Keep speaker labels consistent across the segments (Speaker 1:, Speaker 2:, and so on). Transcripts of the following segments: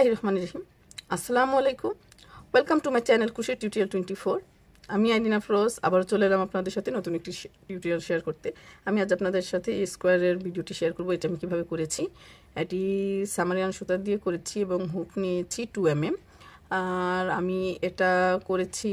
Speaker 1: बिस्मिल्लाहिर्रहमानिर्रहीम আসসালামু আলাইকুম welcome to my channel crochet tutorial 24 আমি আইডিনা ফ্রোজ আবার চলে এলাম আপনাদের সাথে নতুন একটি টিউটোরিয়াল শেয়ার করতে। আমি আজ আপনাদের সাথে এই স্কোয়ারের ভিডিওটি শেয়ার করব। এটা আমি কিভাবে করেছি, এটি সামারিয়ান সুতা দিয়ে করেছি এবং হুক নিয়েছি 2 mm। আর আমি এটা করেছি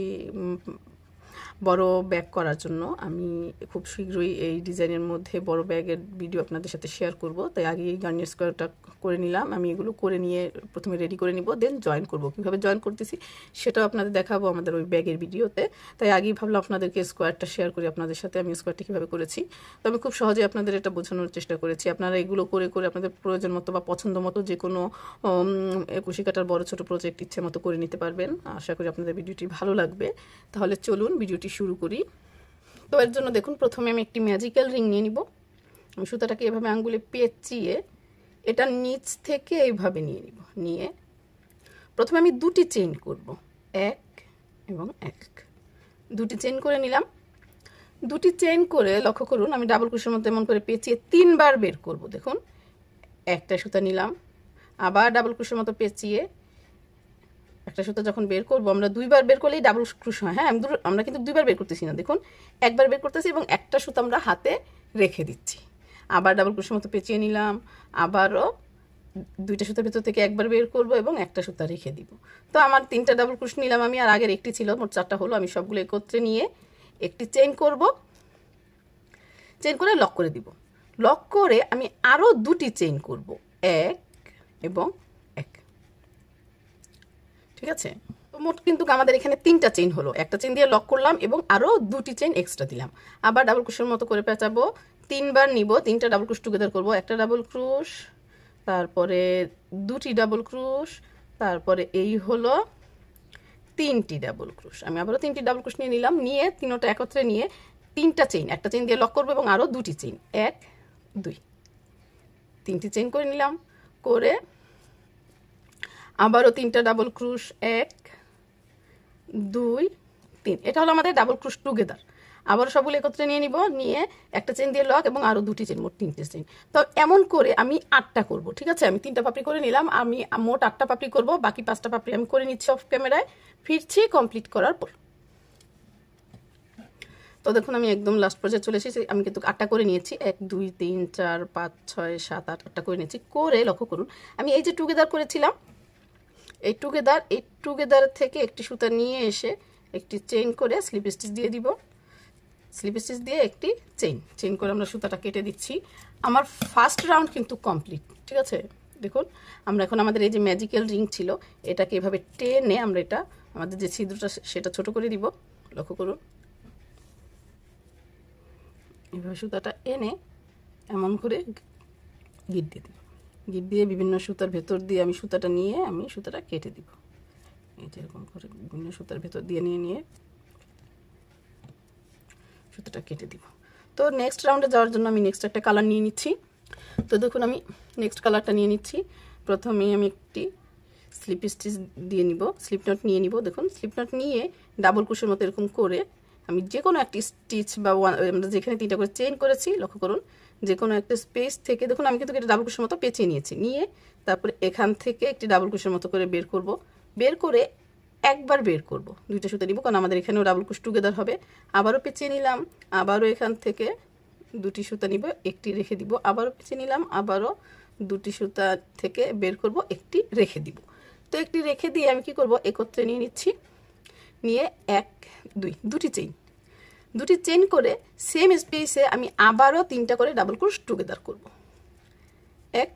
Speaker 1: বড় ব্যাগ করার জন্য। আমি খুব শীঘ্রই এই ডিজাইনের মধ্যে বড় ব্যাগের ভিডিও আপনাদের সাথে শেয়ার করব। তাই আগে এই গার্নিয়ার স্কোয়ারটা করে নিলাম। আমি এগুলো করে নিয়ে প্রথমে রেডি করে নিব, দেন জয়েন করব। কীভাবে জয়েন করতেছি সেটাও আপনাদের দেখাবো আমাদের ওই ব্যাগের ভিডিওতে। তাই আগেই ভাবলাম আপনাদেরকে স্কোয়ারটা শেয়ার করি আপনাদের সাথে, আমি স্কোয়ারটা কীভাবে করেছি। তো আমি খুব সহজে আপনাদের এটা বোঝানোর চেষ্টা করেছি। আপনারা এগুলো করে করে আপনাদের প্রয়োজন মতো বা পছন্দ মতো যে কোনো কুশি কাটার বড় ছোটো প্রজেক্ট ইচ্ছে মতো করে নিতে পারবেন। আশা করি আপনাদের ভিডিওটি ভালো লাগবে। তাহলে চলুন ভিডিওটি শুরু করি। তো এর জন্য দেখুন, প্রথমে আমি একটি ম্যাজিক্যাল রিং নিয়ে নিব। আমি সুতাটাকে এভাবে আঙ্গুলে পেঁচিয়ে এটা নিচ থেকে এইভাবে নিয়ে নিব। নিয়ে প্রথমে আমি দুটি চেইন করব, 1 এবং 1, দুটি চেইন করে নিলাম। দুটি চেইন করে লক্ষ্য করুন, আমি ডাবল ক্রোশের মধ্যে এমন করে পেঁচিয়ে 3 বার বের করব। দেখুন, একটা সুতা নিলাম, আবার ডাবল ক্রোশের মতো পেঁচিয়ে একটা সুতা যখন বের করব, আমরা 2 বার বের করলেই ডাবল ক্রোশ হয়। হ্যাঁ, আমরা কিন্তু 2 বার বের করতেছি না, দেখুন একবার বের করতেছি এবং একটা সুতা আমরা হাতে রেখে দিচ্ছি। আবার ডাবল ক্রোশের মতো পেঁচিয়ে নিলাম, আবারও 2টা সুতার ভেতর থেকে একবার বের করব এবং একটা সুতা রেখে দিব। তো আমার 3টা ডাবল ক্রোশ নিলাম আমি, আর আগের একটি ছিল, মোট 4টা হলো। আমি সবগুলো একত্রে নিয়ে একটি চেইন করব, চেইন করে লক করে দিব। লক করে আমি আরও 2টি চেইন করব, 1 এবং 1। ঠিক আছে, তো মোট কিন্তু আমাদের এখানে 3টা চেইন হলো। একটা চেইন দিয়ে লক করলাম এবং আরও 2টি চেইন এক্সট্রা দিলাম। আবার ডাবল ক্রোশের মতো করে পেঁচাবো, 3 বার নিব, 3টা ডাবল ক্রোশ টুগেদার করব। একটা ডাবল ক্রোশ, তারপরে 2টি ডাবল ক্রোশ, তারপরে এই হলো 3টি ডাবল ক্রোশ। আমি আবারও 3টি ডাবল ক্রোশ নিয়ে নিলাম, নিয়ে তিনটা একত্রে নিয়ে 3টা চেইন, একটা চেইন দিয়ে লক করব এবং আরও 2টি চেইন, 1 2, 3টি চেইন করে নিলাম। করে আবারও 3টা ডাবল ক্রোশ, 1 2 3। এটা হলো আমাদের ডাবল ক্রোশ টুগেদার। আবার সবগুলো একত্রে নিয়ে নিব, নিয়ে একটা চেইন দিয়ে লক এবং আরও 2টি চেইন, মোট 3টে চেইন। তো এমন করে আমি 8টা করব। ঠিক আছে, আমি 3টা পাপড়ি করে নিলাম, আমি মোট 8টা পাপড়ি করব। বাকি 5টা পাপড়ি আমি করে নিচ্ছি অফ ক্যামেরায়, ফিরছি কমপ্লিট করার পর। তো দেখুন, আমি একদম লাস্ট পর্যায়ে চলে এসেছি। আমি কিন্তু 8টা করে নিয়েছি, 1 2 3 4 5 6 7 8, 8টা করে নিয়েছি। করে লক্ষ্য করুন, আমি এই যে টুগেদার করেছিলাম, এই টুগেদার থেকে একটি সুতা নিয়ে এসে একটি চেইন করে স্লিপ স্টিচ দিয়ে দিব। স্লিপ স্টিচ দিয়ে একটি চেইন করে আমরা সুতাটা কেটে দিচ্ছি। আমার ফার্স্ট রাউন্ড কিন্তু কমপ্লিট। ঠিক আছে, দেখুন আমরা এখন আমাদের এই যে ম্যাজিক্যাল রিং ছিল, এটাকে এভাবে টেনে আমরা এটা আমাদের যে ছিদ্রটা সেটা ছোট করে দিব। লক্ষ্য করুন, এভাবে সুতাটা এনে এমন করে গিট দিয়ে দিব। গিট দিয়ে বিভিন্ন সুতার ভেতর দিয়ে আমি সুতাটা নিয়ে আমি সুতাটা কেটে দিব। এই যে এরকম করে বিভিন্ন সুতার ভেতর দিয়ে নিয়ে সুতাটা কেটে দিব। তো নেক্সট রাউন্ডে যাওয়ার জন্য আমি নেক্সট একটা কালার নিয়ে নিচ্ছি। তো দেখুন, আমি নেক্সট কালারটা নিয়ে নিচ্ছি। প্রথমে আমি একটি স্লিপ স্টিচ দিয়ে নিব, স্লিপ নট নিয়ে নিব। দেখুন, স্লিপ নট নিয়ে ডাবল ক্রোশের মতো এরকম করে আমি যে কোনো একটি স্টিচ বা আমরা যেখানে 3টা করে চেইন করেছি, লক্ষ্য করুন, যে কোনো একটা স্পেস থেকে দেখুন আমি কিন্তু এটা ডাবল ক্রোশের মতো পেঁচিয়ে নিয়েছি। নিয়ে তারপরে এখান থেকে একটি ডাবল ক্রোশের মতো করে বের করব। বের করে একবার বের করব, 2টা সুতা নিব, কারণ আমাদের এখানেও ডাবল ক্রোশ টুগেদার হবে। আবারও পেঁচিয়ে নিলাম, আবারও এখান থেকে 2টি সুতা নিব, একটি রেখে দিব। আবারও পেঁচিয়ে নিলাম, আবারও 2টি সুতা থেকে বের করব, একটি রেখে দিব। তো একটি রেখে দিয়ে আমি কি করব, একত্রে নিয়ে নিচ্ছি। নিয়ে 1 2, 2টি চেইন করে সেম স্পেসে আমি আবারও 3টা করে ডাবল ক্রোশ টুগেদার করব। 1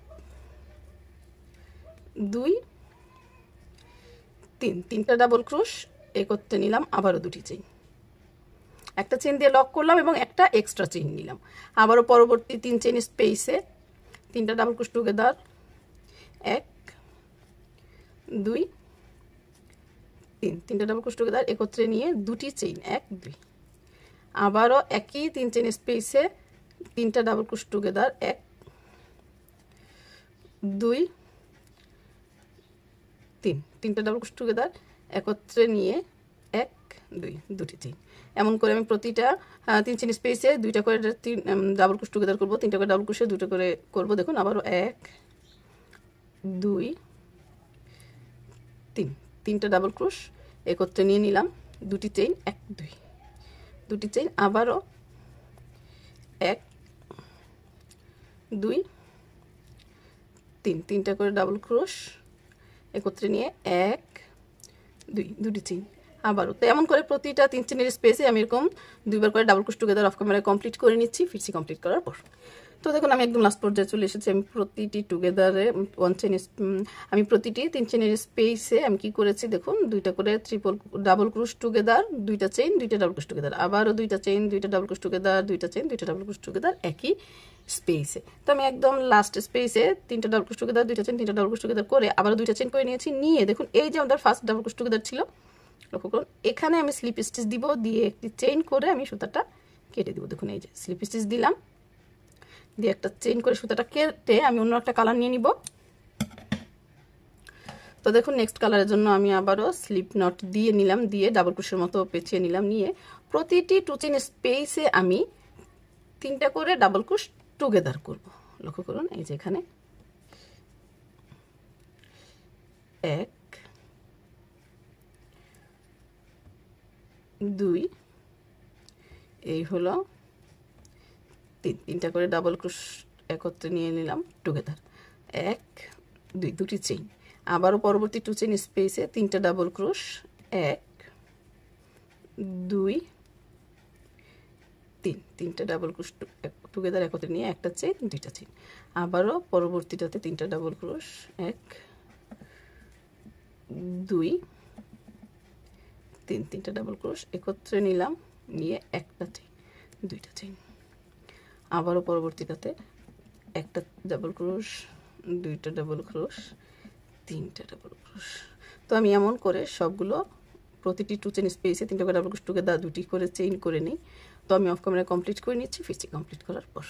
Speaker 1: 2 3, 3টা ডাবল ক্রোশ একত্রে নিলাম, আবারও 2টি চেইন, একটা চেইন দিয়ে লক করলাম এবং একটা এক্সট্রা চেইন নিলাম। আবারও পরবর্তী 3 চেইন স্পেসে 3টা ডাবল ক্রোশ টুগেদার, 1 2 3, 3টা ডাবল ক্রোশ টুগেদার একত্রে নিয়ে 2টি চেইন, 1 2। আবারও একই 3 চেইন স্পেসে 3টা ডাবল ক্রোশ টুগেদার, 1 2 3, 3টা ডাবল ক্রোশ টুগেদার একত্রে নিয়ে 1 2, 2টি চেইন। এমন করে আমি প্রতিটা 3 চেইন স্পেসে 2টা করে ডাবল ক্রোশ টুগেদার করব, 3টা করে ডাবল ক্রোশে 2টা করে করব। দেখুন, আবারও 1 2 তিনটা ডাবল ক্রোশ একত্রে নিয়ে নিলাম, দুটি চেইন, 1 2 দুটি চেইন, আবারও 1 2 3 তিনটা করে ডাবল ক্রোশ একত্রে নিয়ে 1 2 দুটি চেইন, আবারও। তো এমন করে প্রতিটা 3 চেইনের স্পেসে আমি এরকম 2বার করে ডাবল ক্রোশ টুগেদার অফ ক্যামেরায় কমপ্লিট করে নিচ্ছি, ফিরছি কমপ্লিট করার পর। তো দেখুন আমি একদম লাস্ট পর্যায়ে চলে এসেছি। আমি প্রতিটি টুগেদারে 1 চেইন, আমি প্রতিটি 3 চেইনের স্পেসে আমি কি করেছি দেখুন, দুইটা করে ডাবল ক্রোশ টুগেদার, দুইটা চেইন, দুইটা ডাবল ক্রোশ টুগেদার, আবারও দুইটা চেইন, দুইটা ডাবল ক্রোশ টুগেদার, দুইটা চেইন, দুইটা ডাবল ক্রোশ টুগেদার একই স্পেসে। তো আমি একদম লাস্ট স্পেসে 3টা ডাবল ক্রোশ টুগেদার, দুইটা চেইন, 3টা ডাবল ক্রোশ টুগেদার করে আবারও দুইটা চেইন করে নিয়েছি। নিয়ে দেখুন এই যে আমাদের ফার্স্ট ডাবল ক্রোশ টুগেদার ছিল, লক্ষ্য করুন এখানে আমি স্লিপ স্টিচ দিব, দিয়ে একটি চেইন করে আমি সুতাটা কেটে দিব। দেখুন এই যে স্লিপ স্টিচ দিলাম, দিয়ে একটা চেইন করে সুতাটা কেটে আমি অন্য একটা কালার নিয়ে নিব। তো দেখুন নেক্সট কালারের জন্য আমি আবারও স্লিপ নট দিয়ে নিলাম, দিয়ে ডাবল ক্রোশের মতো পেঁচিয়ে নিলাম। নিয়ে প্রতিটি 2 চেইন স্পেসে আমি 3টা করে ডাবল ক্রোশ টুগেদার করব। লক্ষ্য করুন এই যে এখানে 1 2 এই হলো 3টা করে ডাবল ক্রোশ একত্রে নিয়ে নিলাম টুগেদার, 1 2 দুটি চেইন, আবারও পরবর্তী 2 চেইন স্পেসে 3টা ডাবল ক্রোশ, 1 2 3 তিনটা ডাবল ক্রোশ টুগেদার একত্রে নিয়ে একটা চেইন, দুইটা চেইন, আবারও পরবর্তীটাতে 3টা ডাবল ক্রোশ, 1 2 3 তিনটা ডাবল ক্রোশ একত্রে নিলাম, নিয়ে একটা চেইন, দুইটা চেইন, আবারও পরবর্তীটাতে একটা ডাবল ক্রোশ, দুইটা ডাবল ক্রোশ, 3টা ডাবল ক্রোশ। তো আমি এমন করে সবগুলো প্রতিটি 2 চেইন স্পেসে 3টা করে ডাবল ক্রোশ টুগেদার, দুটি করে চেইন করে নিই। তো আমি অফ ক্যামেরায় কমপ্লিট করে নিচ্ছি, ফিরছি কমপ্লিট করার পর।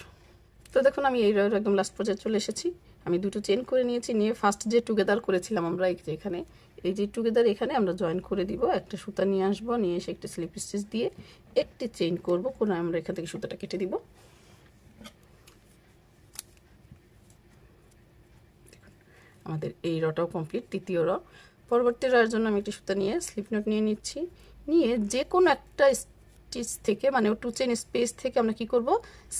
Speaker 1: তো দেখুন আমি এই রয়ের একদম লাস্ট পর্যায়ে চলে এসেছি। আমি দুটো চেইন করে নিয়েছি, নিয়ে ফার্স্ট যে টুগেদার করেছিলাম আমরা এখানে, এই যে টুগেদার এখানে আমরা জয়েন করে দিব। একটা সুতা নিয়ে আসবো, নিয়ে এসে একটা স্লিপ স্টিচ দিয়ে একটি চেইন করব, কোন আমরা এখান থেকে সুতাটা কেটে দিব। আমাদের এই রটাও কমপ্লিট, তৃতীয় র। পরবর্তী রয়ের জন্য আমি একটি সুতা নিয়ে স্লিপ নট নিয়ে নিচ্ছি, নিয়ে যে কোনো একটা স্টিচ থেকে মানে 2 চেইন স্পেস থেকে আমরা কি করব,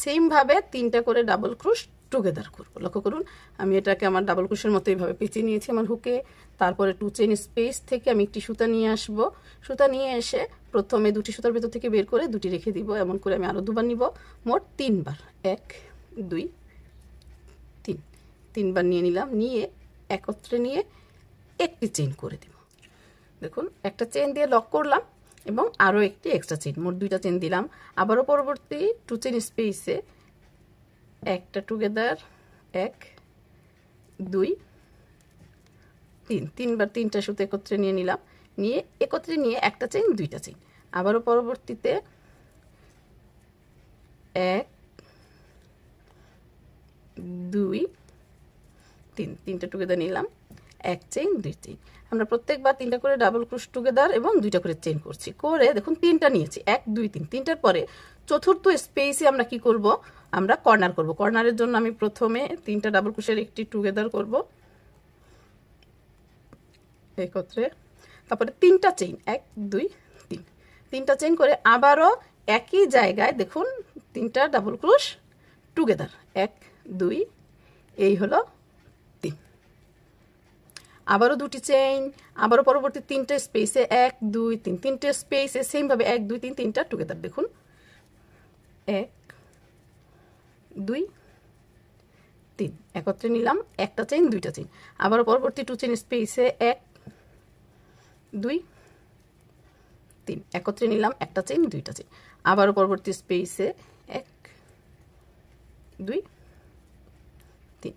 Speaker 1: সেম ভাবে 3টা করে ডাবল ক্রোশ টুগেদার করব। লক্ষ্য করুন আমি এটাকে আমার ডাবল ক্রোশের মতো এইভাবে পেঁচিয়ে নিয়েছি আমার হুকে। তারপরে 2 চেইন স্পেস থেকে আমি একটি সুতা নিয়ে আসব, সুতা নিয়ে এসে প্রথমে দুটি সুতার ভেতর থেকে বের করে দুটি রেখে দিব। এমন করে আমি আরো দুবার নিব, মোট 3বার, 1 2 3 3বার নিয়ে নিলাম, নিয়ে একত্রে নিয়ে একটি চেইন করে দিব। দেখুন একটা চেইন দিয়ে লক করলাম এবং আরো একটি এক্সট্রা চেইন, মোট 2টা চেইন দিলাম। আবারও পরবর্তী 2 চেইন স্পেসে একটা টুগেদার, 1 2 3 3বার 3টা সুতো একত্রে নিয়ে নিলাম, নিয়ে একত্রে নিয়ে একটা চেইন, 2টা চেইন। আবারও পরবর্তীতে 1 2 3 3টা টুগেদার নিলাম, 1 চেইন 2 চেইন। আমরা প্রত্যেকবার 3টা করে ডাবল ক্রোশ টুগেদার এবং 2টা করে চেইন করছি, করে দেখুন 3টা নিয়েছি, 1 2 3 3টার পরে চতুর্থ স্পেসে আমরা কি করব, আমরা কর্নার করব। কর্নারের জন্য আমি প্রথমে 3টা ডাবল ক্রোশের একটি টুগেদার করব একত্রে, তারপরে 3টা চেইন, 1 2 3 3টা চেইন করে আবারও একই জায়গায় দেখুন 3টা ডাবল ক্রোশ টুগেদার, 1 2 এই হলো 3। আবারও 2টি চেইন, আবারও পরবর্তী 3টা স্পেসে 1 2 3 3টে স্পেসে সেম ভাবে 1 2 3 3টা টুগেদার। দেখুন 1 2 3 একত্রে নিলাম, একটা চেইন 2টা চেইন। আবারও পরবর্তী 2 চেইন স্পেসে 1 2 3 একত্রে নিলাম, একটা চেইন 2টা চেইন। আবারও পরবর্তী স্পেসে 1 2 3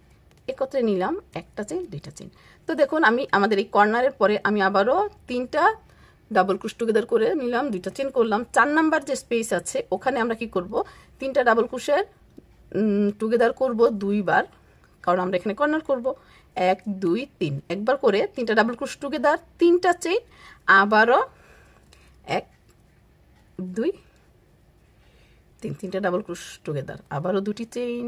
Speaker 1: একত্রে নিলাম, একটা চেইন 2টা চেইন। তো দেখুন আমি আমাদের এই কর্নারের পরে আমি আবারও 3টা ডাবল ক্রোশ টুগেদার করে নিলাম, 2টা চেইন করলাম। 4 নাম্বার যে স্পেস আছে ওখানে আমরা কি করব, 3টা ডাবল ক্রোশের টুগেদার করব 2বার, কারণ আমরা এখানে কর্নার করব। 1 2 3 একবার করে 3টা ডাবল ক্রোশ টুগেদার, 3টা চেইন, আবারও 1 2 3 3টা ডাবল ক্রোশ টুগেদার, আবারও 2টি চেইন,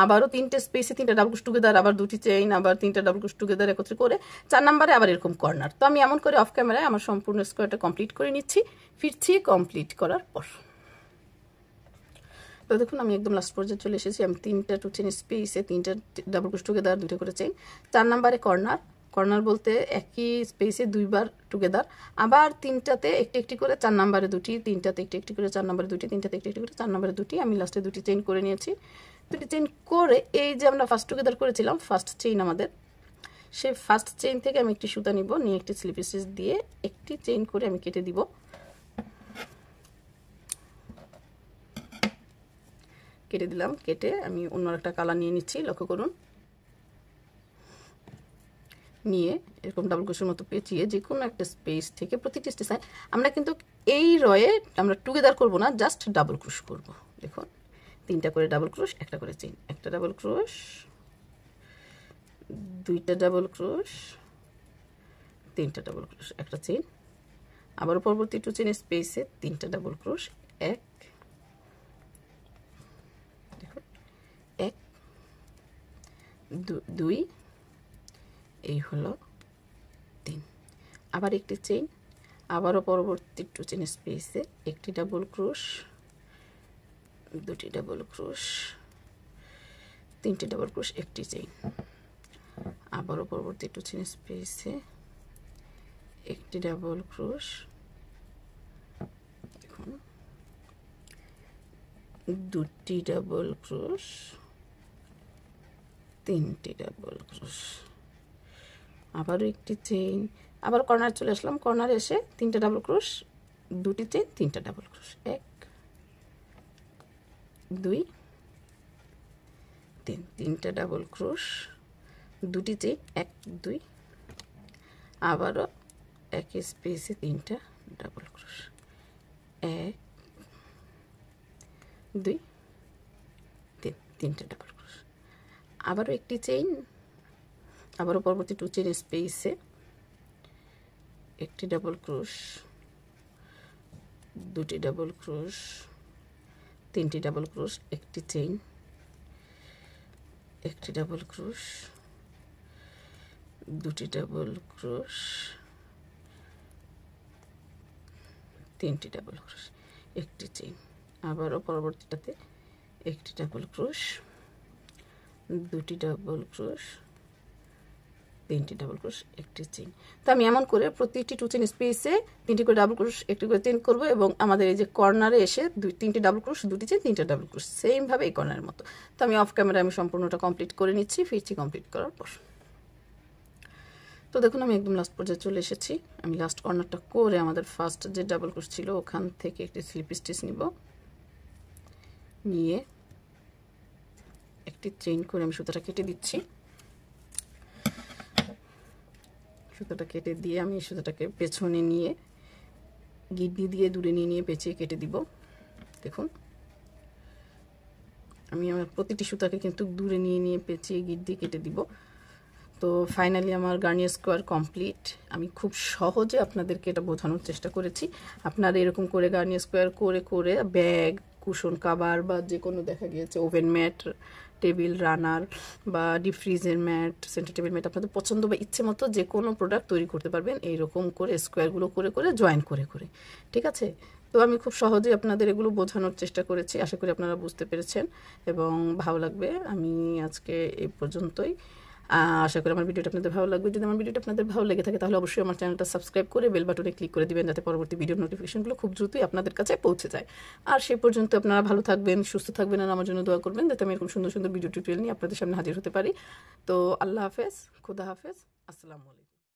Speaker 1: আবারও 3টে স্পেসে 3টা ডাবল ক্রোশ টুগেদার, আবার 2টি চেইন, আবার 3টা ডাবল ক্রোশ টুগেদার একত্রে করে 4 নম্বরে আবার এরকম কর্নার। তো আমি এমন করে অফ ক্যামেরায় আমার সম্পূর্ণ স্কোয়ারটা কমপ্লিট করে নিচ্ছি, ফিরছি কমপ্লিট করার পর। তো দেখুন আমি একদম লাস্ট পর্যায়ে চলে এসেছি। আমি 3টা 2 চেইন স্পেসে 3টা ডাবল ক্রোশ টুগেদার, 2টা করে চেইন, 4 নম্বরে কর্নার। কর্নার বলতে একই স্পেসে 2বার টুগেদার, আবার 3টাতে একটি করে 4 নম্বরে 2টি, 3টাতে একটি করে 4 নম্বরে 2টি, 3টাতে একটি করে 4 নম্বরে 2টি। আমি লাস্টে 2টি চেইন করে নিয়েছি। 2টি চেইন করে এই যে আমরা ফার্স্ট টুগেদার করেছিলাম, ফার্স্ট চেইন আমাদের, সেই ফার্স্ট চেইন থেকে আমি একটি সুতা নিব, নিয়ে একটি স্লিপ স্টিচ দিয়ে একটি চেইন করে আমি কেটে দিব। কেটে দিলাম, কেটে আমি অন্য একটা কালার নিয়ে নিচ্ছি, লক্ষ্য করুন। নিয়ে এরকম ডাবল ক্রোশের মতো পেঁচিয়ে যে কোনো একটা স্পেস থেকে প্রতিটি স্টেসায় আমরা কিন্তু এই রয়ে আমরা টুগেদার করব না, জাস্ট ডাবল ক্রোশ করব। দেখুন 3টা করে ডাবল ক্রোশ, একটা করে চেইন, একটা ডাবল ক্রোশ, 2টা ডাবল ক্রোশ, 3টা ডাবল ক্রোশ, একটা চেইন, আবার পরবর্তী 2 চেইন স্পেসে 3টা ডাবল ক্রোশ, 1 দেখুন 1 2 এই হলো 3, আবার একটি চেইন, আবারও পরবর্তী 2 চেইন স্পেসে একটি ডাবল ক্রোশ, 2টি ডাবল ক্রোশ, 3টি ডাবল ক্রোশ, একটি চেইন, আবারও পরবর্তী 2 চেইন স্পেসে একটি ডাবল ক্রোশ, দেখুন 2টি ডাবল ক্রোশ, 3টি ডাবল ক্রোশ, আবারও একটি চেইন, আবার কর্নার চলে আসলাম। কর্নারে এসে 3টা ডাবল ক্রোশ, 2টি চেইন, 3টা ডাবল ক্রোশ, 1 2 3, 3টা ডাবল ক্রোশ, 2টি চেইন, 1 2, আবারও একই স্পেসে 3টা ডাবল ক্রোশ, 1 2 3, 3টা ডাবল ক্রোশ, আবারও একটি চেইন, আবারও পরবর্তী 2 চেইন স্পেসে একটি ডাবল ক্রোশ, 2টি ডাবল ক্রোশ, 3টি ডাবল ক্রোশ, একটি চেইন, একটি ডাবল ক্রোশ, 2টি ডাবল ক্রোশ, 3টি ডাবল ক্রোশ, একটি চেইন, আবারও পরবর্তীটাতে একটি ডাবল ক্রোশ, 2টি ডাবল ক্রোশ, 3টি ডাবল ক্রোশ, একটি চেইন। তো আমি এমন করে প্রতিটি 2 চেইন স্পেসে 3টি করে ডাবল ক্রোশ, একটি করে চেইন করব, এবং আমাদের এই যে কর্নারে এসে 3টি ডাবল ক্রোশ, 2টি চেইন, 3টা ডাবল ক্রোশ, সেম ভাবে এই কর্নারের মতো। তো আমি অফ ক্যামেরায় আমি সম্পূর্ণটা কমপ্লিট করে নিচ্ছি, ফিরছি কমপ্লিট করার পর। তো দেখুন আমি একদম লাস্ট পর্যায়ে চলে এসেছি। আমি লাস্ট কর্নারটা করে আমাদের ফার্স্ট যে ডাবল ক্রোশ ছিল ওখান থেকে একটি স্লিপ স্টিচ নিব, নিয়ে একটি চেইন করে আমি সুতাটা কেটে দিচ্ছি। সুতাটা কেটে দিয়ে আমি সুতাটাকে পেছনে নিয়ে গিঁট দিয়ে দূরে নিয়ে পেঁচিয়ে কেটে দিব। দেখুন আমি আমার প্রতিটি সুতাকে কিন্তু দূরে নিয়ে পেঁচিয়ে গিঁট দিয়ে কেটে দিব। তো ফাইনালি আমার গার্নিয়ার স্কোয়ার কমপ্লিট। আমি খুব সহজে আপনাদেরকে এটা বোঝানোর চেষ্টা করেছি। আপনারা এরকম করে গার্নিয়ার স্কোয়ার করে করে ব্যাগ, কুশন কাভার বা যে কোনো দেখা গিয়েছে ওভেন ম্যাট, টেবিল রানার বা ডিপ ফ্রিজের ম্যাট, সেন্টার টেবিল ম্যাট, আপনাদের পছন্দ বা ইচ্ছে মতো যে কোনো প্রোডাক্ট তৈরি করতে পারবেন এইরকম করে স্কোয়ারগুলো করে করে জয়েন করে করে। ঠিক আছে? তো আমি খুব সহজে আপনাদের এগুলো বোঝানোর চেষ্টা করেছি। আশা করি আপনারা বুঝতে পেরেছেন এবং ভালো লাগবে। আমি আজকে এই পর্যন্তই। আশা করি আমার ভিডিওটা আপনাদের ভালো লাগবে। যদি আমার ভিডিওটা আপনাদের ভালো লেগে থাকে তাহলে অবশ্যই আমার চ্যানেলটা সাবস্ক্রাইব করে বেল বাটনে ক্লিক করে দিবেন, যাতে পরবর্তী ভিডিওর নোটিফিকেশনগুলো খুব দ্রুতই আপনাদের কাছে পৌঁছে যায়। আর সে পর্যন্ত আপনারা ভালো থাকবেন, সুস্থ থাকবেন, আর আমার জন্য দোয়া করবেন যাতে আমি এরকম সুন্দর সুন্দর ভিডিও টিউটোরিয়াল নিয়ে আপনাদের সামনে হাজির হতে পারি। তো আল্লাহ হাফেজ, খুদা হাফেজ, আসসালামু আলাইকুম।